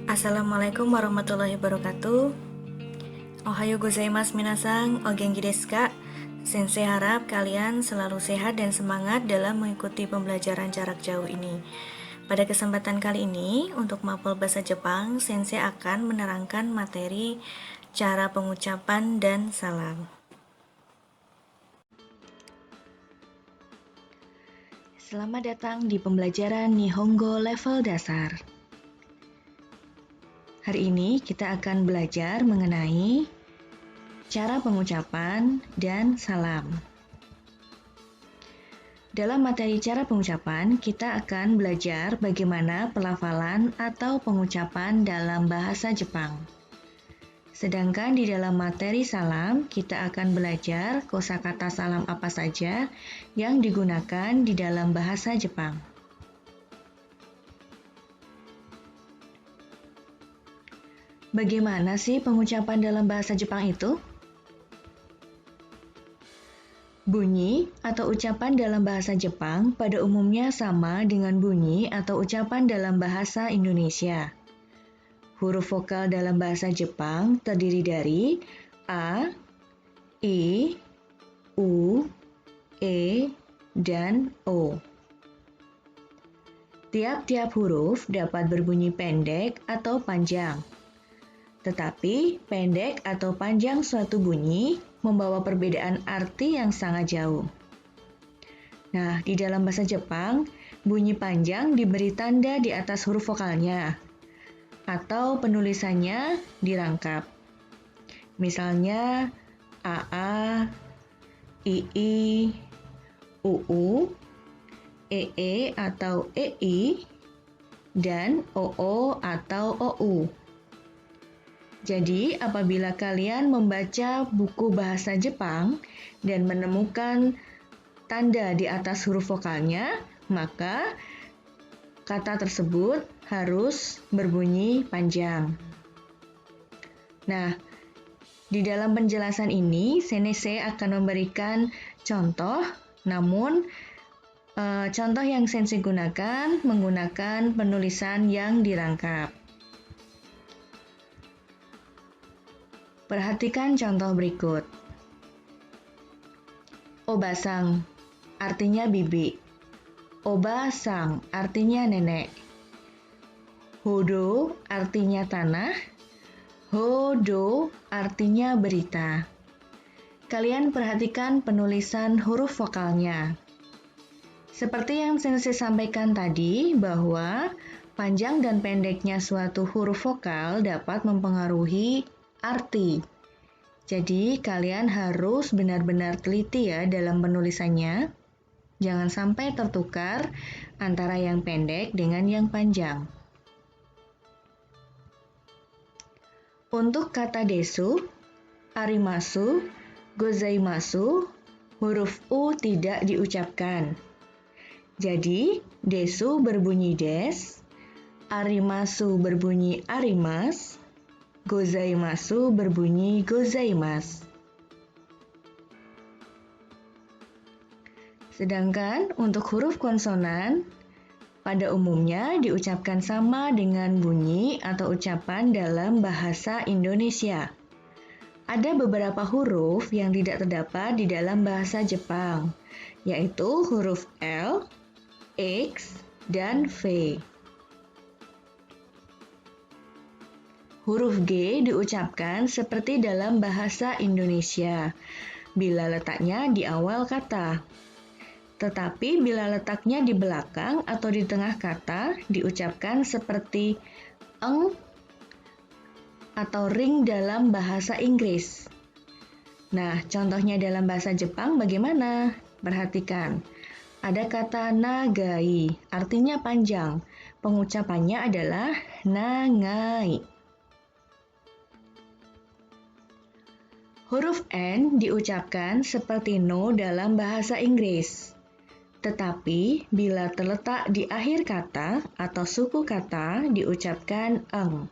Assalamualaikum warahmatullahi wabarakatuh. Ohayo gozaimasu minasang, o genki desu ka? Sensei harap kalian selalu sehat dan semangat dalam mengikuti pembelajaran jarak jauh ini. Pada kesempatan kali ini, untuk mapel bahasa Jepang, Sensei akan menerangkan materi cara pengucapan dan salam. Selamat datang di pembelajaran Nihongo level dasar. Hari ini kita akan belajar mengenai cara pengucapan dan salam. Dalam materi cara pengucapan, kita akan belajar bagaimana pelafalan atau pengucapan dalam bahasa Jepang. Sedangkan di dalam materi salam, kita akan belajar kosakata salam apa saja yang digunakan di dalam bahasa Jepang. Bagaimana sih pengucapan dalam bahasa Jepang itu? Bunyi atau ucapan dalam bahasa Jepang pada umumnya sama dengan bunyi atau ucapan dalam bahasa Indonesia. Huruf vokal dalam bahasa Jepang terdiri dari A, I, U, E, dan O. Tiap-tiap huruf dapat berbunyi pendek atau panjang. Tetapi pendek atau panjang suatu bunyi membawa perbedaan arti yang sangat jauh. Nah, di dalam bahasa Jepang, bunyi panjang diberi tanda di atas huruf vokalnya atau penulisannya dirangkap. Misalnya AA, II, UU, EE atau EI, dan OO atau OU. Jadi, apabila kalian membaca buku bahasa Jepang dan menemukan tanda di atas huruf vokalnya, maka kata tersebut harus berbunyi panjang. Nah, di dalam penjelasan ini, Sensei akan memberikan contoh, namun contoh yang Sensei gunakan menggunakan penulisan yang dirangkap. Perhatikan contoh berikut. Obasang artinya bibi. Obasang artinya nenek. Hodo artinya tanah. Hodo artinya berita. Kalian perhatikan penulisan huruf vokalnya. Seperti yang Sensei sampaikan tadi, bahwa panjang dan pendeknya suatu huruf vokal dapat mempengaruhi arti. Jadi, kalian harus benar-benar teliti ya dalam penulisannya. Jangan sampai tertukar antara yang pendek dengan yang panjang. Untuk kata desu, arimasu, gozaimasu, huruf U tidak diucapkan. Jadi, desu berbunyi des, arimasu berbunyi arimas, gozaimasu berbunyi gozaimasu. Sedangkan untuk huruf konsonan, pada umumnya diucapkan sama dengan bunyi atau ucapan dalam bahasa Indonesia. Ada beberapa huruf yang tidak terdapat di dalam bahasa Jepang, yaitu huruf L, X, dan V. Huruf G diucapkan seperti dalam bahasa Indonesia, bila letaknya di awal kata. Tetapi bila letaknya di belakang atau di tengah kata, diucapkan seperti eng atau ring dalam bahasa Inggris. Nah, contohnya dalam bahasa Jepang bagaimana? Perhatikan. Ada kata nagai, artinya panjang. Pengucapannya adalah nagai. Huruf N diucapkan seperti no dalam bahasa Inggris. Tetapi bila terletak di akhir kata atau suku kata diucapkan eng.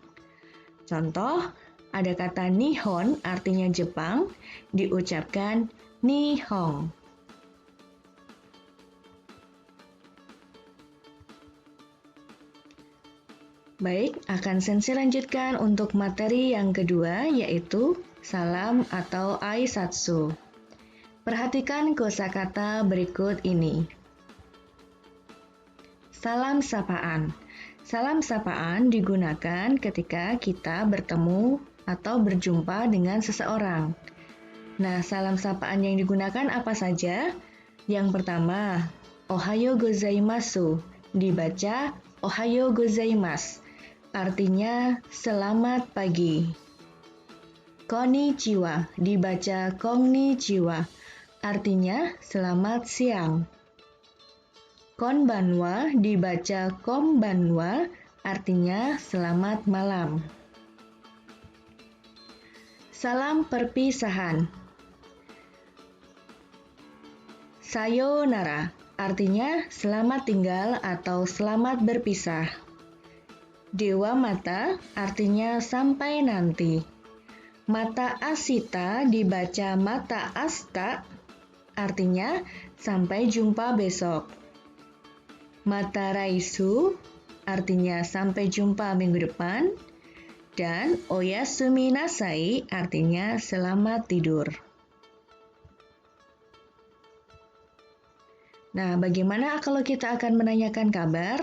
Contoh, ada kata nihon artinya Jepang, diucapkan nihong. Baik, akan Sensei lanjutkan untuk materi yang kedua, yaitu salam atau aisatsu. Perhatikan kosakata berikut ini. Salam sapaan. Salam sapaan digunakan ketika kita bertemu atau berjumpa dengan seseorang. Nah, salam sapaan yang digunakan apa saja? Yang pertama, Ohayo gozaimasu, dibaca Ohayo gozaimasu, artinya selamat pagi. Konnichiwa, dibaca konnichiwa, artinya selamat siang. Konbanwa, dibaca konbanwa, artinya selamat malam. Salam perpisahan. Sayonara, artinya selamat tinggal atau selamat berpisah. Dewa mata, artinya sampai nanti. Mata asita dibaca mata asta, artinya sampai jumpa besok. Mata raisu, artinya sampai jumpa minggu depan. Dan oyasumi nasai, artinya selamat tidur. Nah, bagaimana kalau kita akan menanyakan kabar?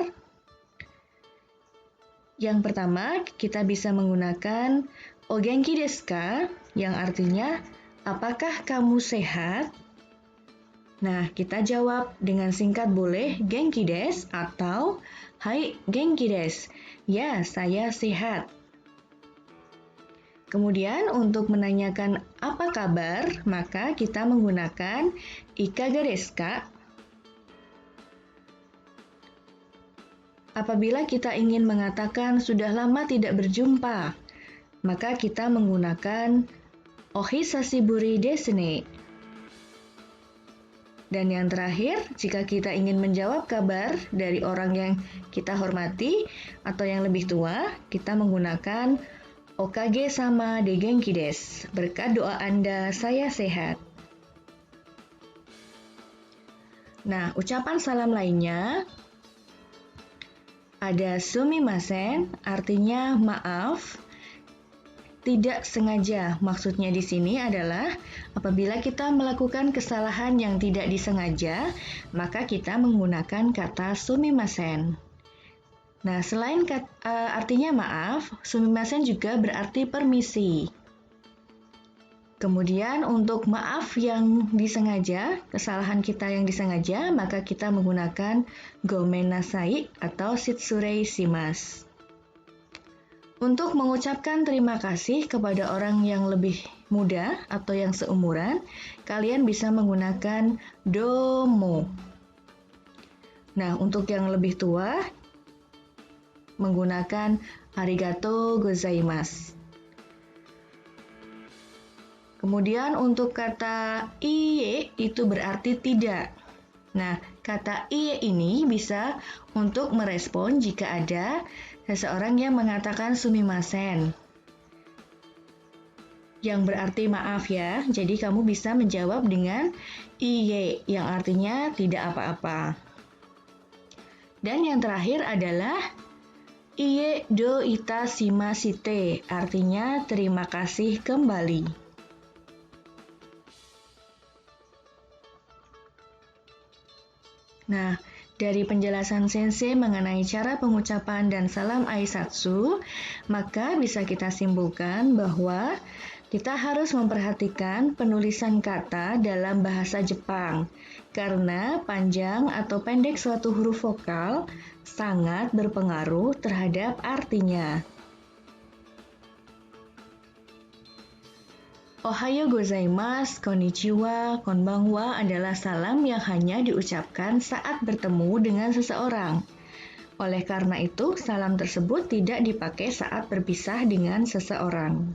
Yang pertama, kita bisa menggunakan O genki desu ka, yang artinya apakah kamu sehat? Nah, kita jawab dengan singkat boleh genki desu atau hai genki desu. Ya, saya sehat. Kemudian untuk menanyakan apa kabar, maka kita menggunakan ikaga desu ka. Apabila kita ingin mengatakan sudah lama tidak berjumpa, maka kita menggunakan ohisashiburi desu ne. Dan yang terakhir, jika kita ingin menjawab kabar dari orang yang kita hormati atau yang lebih tua, kita menggunakan okage sama de genki desu. Berkat doa Anda, saya sehat. Nah, ucapan salam lainnya ada sumimasen, artinya maaf, tidak sengaja. Maksudnya di sini adalah apabila kita melakukan kesalahan yang tidak disengaja, maka kita menggunakan kata sumimasen. Nah, selain artinya maaf, sumimasen juga berarti permisi. Kemudian untuk maaf yang disengaja, kesalahan kita yang disengaja, maka kita menggunakan gomen nasai atau shitsurei shimasu. Untuk mengucapkan terima kasih kepada orang yang lebih muda atau yang seumuran, kalian bisa menggunakan domo. Nah, untuk yang lebih tua, menggunakan arigatou gozaimasu. Kemudian untuk kata iye itu berarti tidak. Nah, kata iye ini bisa untuk merespon jika ada seseorang yang mengatakan sumimasen. Yang berarti maaf ya, jadi kamu bisa menjawab dengan iye yang artinya tidak apa-apa. Dan yang terakhir adalah iye do itashimashite, artinya terima kasih kembali. Nah, dari penjelasan Sensei mengenai cara pengucapan dan salam aisatsu, maka bisa kita simpulkan bahwa kita harus memperhatikan penulisan kata dalam bahasa Jepang, karena panjang atau pendek suatu huruf vokal sangat berpengaruh terhadap artinya. Ohayo gozaimasu, konnichiwa, konbanwa adalah salam yang hanya diucapkan saat bertemu dengan seseorang. Oleh karena itu, salam tersebut tidak dipakai saat berpisah dengan seseorang.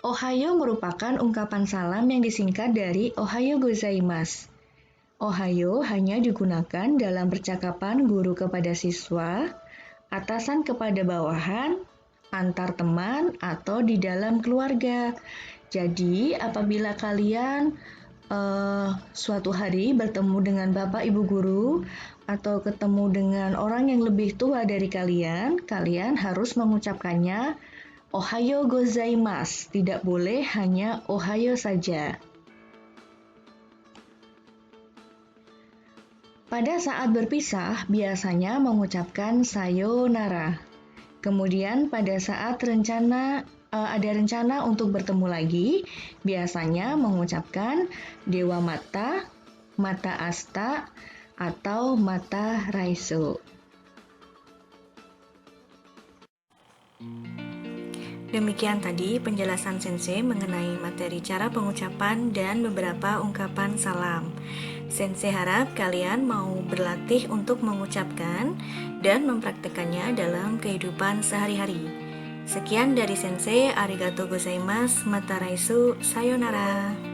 Ohayo merupakan ungkapan salam yang disingkat dari Ohayo gozaimasu. Ohayo hanya digunakan dalam percakapan guru kepada siswa, atasan kepada bawahan, antar teman, atau di dalam keluarga. Jadi, apabila kalian suatu hari bertemu dengan Bapak Ibu guru atau ketemu dengan orang yang lebih tua dari kalian, kalian harus mengucapkannya Ohayo gozaimasu, tidak boleh hanya Ohayo saja. Pada saat berpisah, biasanya mengucapkan sayonara. Kemudian pada saat ada rencana untuk bertemu lagi, biasanya mengucapkan dewa mata, mata asta, atau mata raiso. Demikian tadi penjelasan Sensei mengenai materi cara pengucapan dan beberapa ungkapan salam. Sensei harap kalian mau berlatih untuk mengucapkan dan mempraktekannya dalam kehidupan sehari-hari. Sekian dari Sensei, arigatou gozaimasu, mata raisu, sayonara.